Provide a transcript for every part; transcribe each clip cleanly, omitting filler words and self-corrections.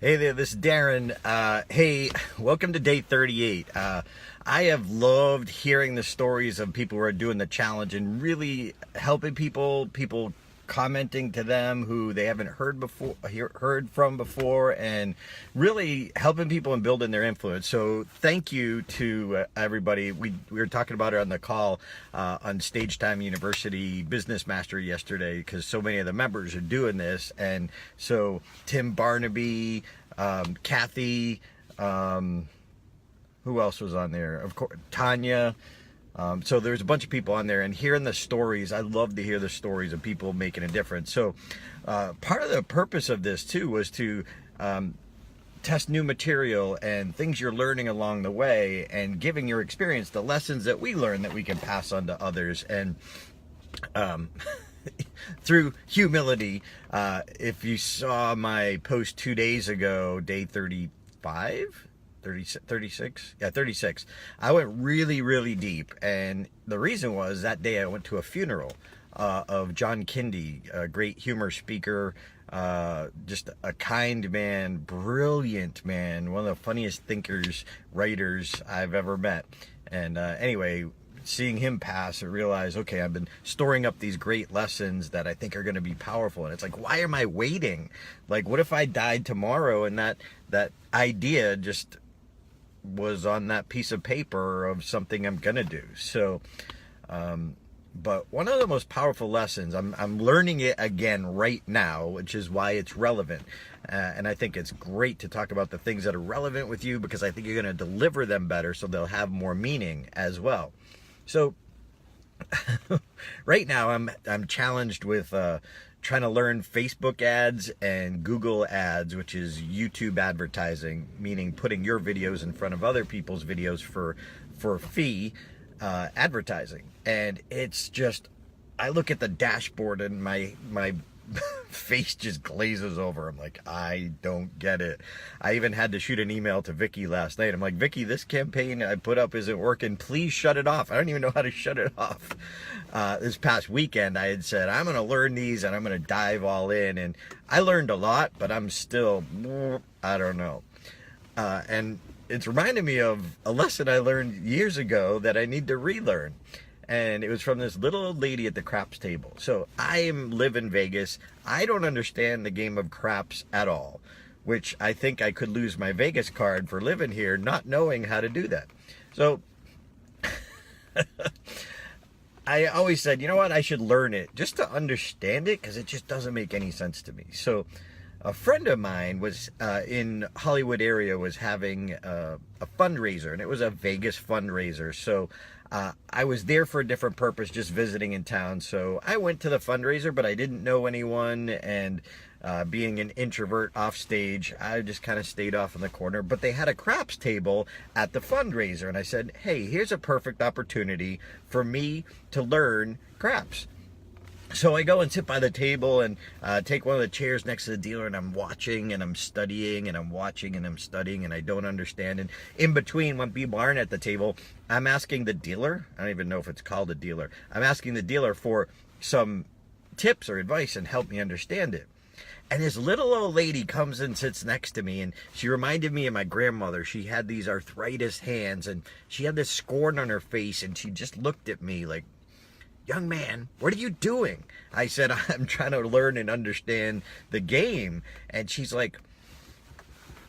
Hey there, this is Darren. Hey, welcome to day 38. I have loved hearing the stories of people who are doing the challenge and really helping people commenting to them who they haven't heard from before, and really helping people and building their influence. So thank you to everybody. We were talking about it on the call on Stage Time University Business Mastery yesterday, because so many of the members are doing this. And so Tim Barnaby, Kathy, who else was on there? Of course, Tanya. So there's a bunch of people on there, and hearing the stories, I love to hear the stories of people making a difference. So part of the purpose of this too was to test new material and things you're learning along the way, and giving your experience the lessons that we learn that we can pass on to others. And through humility, if you saw my post 2 days ago, day 35, 36, yeah, 36, I went really deep. And the reason was that day I went to a funeral of John Kindy, a great humor speaker, just a kind man, brilliant man, one of the funniest thinkers, writers I've ever met. And anyway, seeing him pass, I realized, okay, I've been storing up these great lessons that I think are going to be powerful. And it's like, why am I waiting? Like, what if I died tomorrow and that idea just was on that piece of paper of something I'm gonna do? So but one of the most powerful lessons, I'm learning it again right now, which is why it's relevant, and I think it's great to talk about the things that are relevant with you, because I think you're going to deliver them better, so they'll have more meaning as well. So right now I'm challenged with trying to learn Facebook ads and Google ads, which is YouTube advertising, meaning putting your videos in front of other people's videos for fee advertising. And it's just, I look at the dashboard and my face just glazes over. I'm like, I don't get it. I even had to shoot an email to Vicky last night. I'm like, Vicky, this campaign I put up isn't working. Please shut it off. I don't even know how to shut it off. This past weekend, I had said, I'm going to learn these and I'm going to dive all in. And I learned a lot, but I'm still, I don't know. And it's reminded me of a lesson I learned years ago that I need to relearn. And it was from this little old lady at the craps table. So I live in Vegas. I don't understand the game of craps at all, which I think I could lose my Vegas card for living here, not knowing how to do that. So I always said, you know what, I should learn it just to understand it, because it just doesn't make any sense to me. So a friend of mine was in Hollywood area, was having a fundraiser, and it was a Vegas fundraiser. So I was there for a different purpose, just visiting in town. So I went to the fundraiser, but I didn't know anyone, and being an introvert off stage, I just kind of stayed off in the corner. But they had a craps table at the fundraiser, and I said, hey, here's a perfect opportunity for me to learn craps. So I go and sit by the table and take one of the chairs next to the dealer, and I'm watching and I'm studying and I'm watching and I'm studying, and I don't understand. And in between, when people aren't at the table, I'm asking the dealer, I don't even know if it's called a dealer, I'm asking the dealer for some tips or advice and help me understand it. And this little old lady comes and sits next to me, and she reminded me of my grandmother. She had these arthritis hands, and she had this scorn on her face, and she just looked at me like, young man, what are you doing? I said, I'm trying to learn and understand the game. And she's like,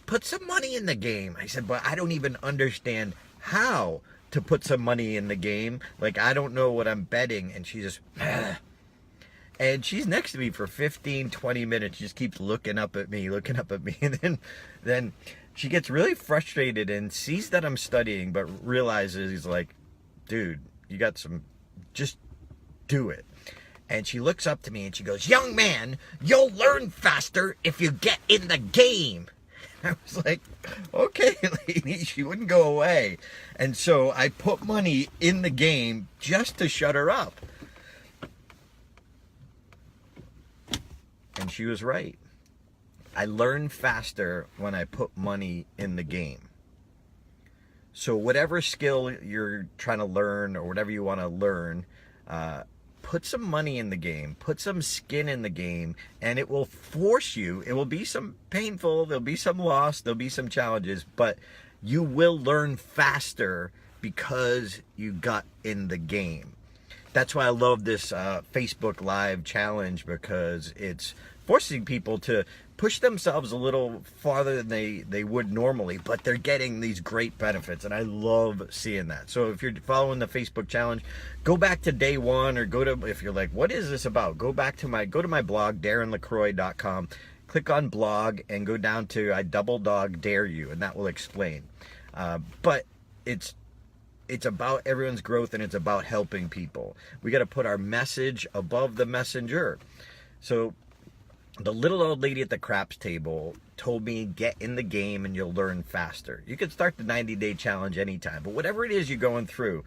put some money in the game. I said, but I don't even understand how to put some money in the game. Like, I don't know what I'm betting. And she just, and she's next to me for 15, 20 minutes. She just keeps looking up at me. And then she gets really frustrated and sees that I'm studying, but realizes, like, dude, you got some, just do it. And she looks up to me and she goes, young man, you'll learn faster if you get in the game. I was like, okay, lady. She wouldn't go away. And so I put money in the game just to shut her up. And she was right. I learn faster when I put money in the game. So whatever skill you're trying to learn, or whatever you want to learn, put some money in the game, put some skin in the game, and it will force you. It will be some painful, there'll be some loss, there'll be some challenges, but you will learn faster because you got in the game. That's why I love this Facebook Live challenge, because it's forcing people to push themselves a little farther than they would normally, but they're getting these great benefits, and I love seeing that. So if you're following the Facebook challenge, go back to day one, or if you're like, what is this about? Go to my blog, DarrenLaCroix.com, click on blog, and go down to I Double Dog Dare You, and that will explain. But it's about everyone's growth, and it's about helping people. We got to put our message above the messenger. So the little old lady at the craps table told me, get in the game and you'll learn faster. You can start the 90-day challenge anytime, but whatever it is you're going through,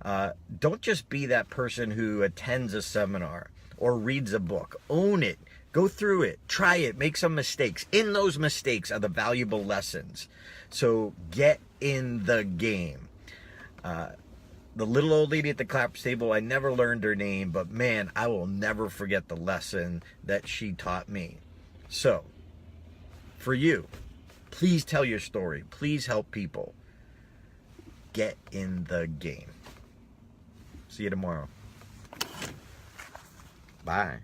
don't just be that person who attends a seminar or reads a book. Own it. Go through it. Try it. Make some mistakes. In those mistakes are the valuable lessons. So get in the game. The little old lady at the craps table, I never learned her name, but man, I will never forget the lesson that she taught me. So, for you, please tell your story. Please help people. Get in the game. See you tomorrow. Bye.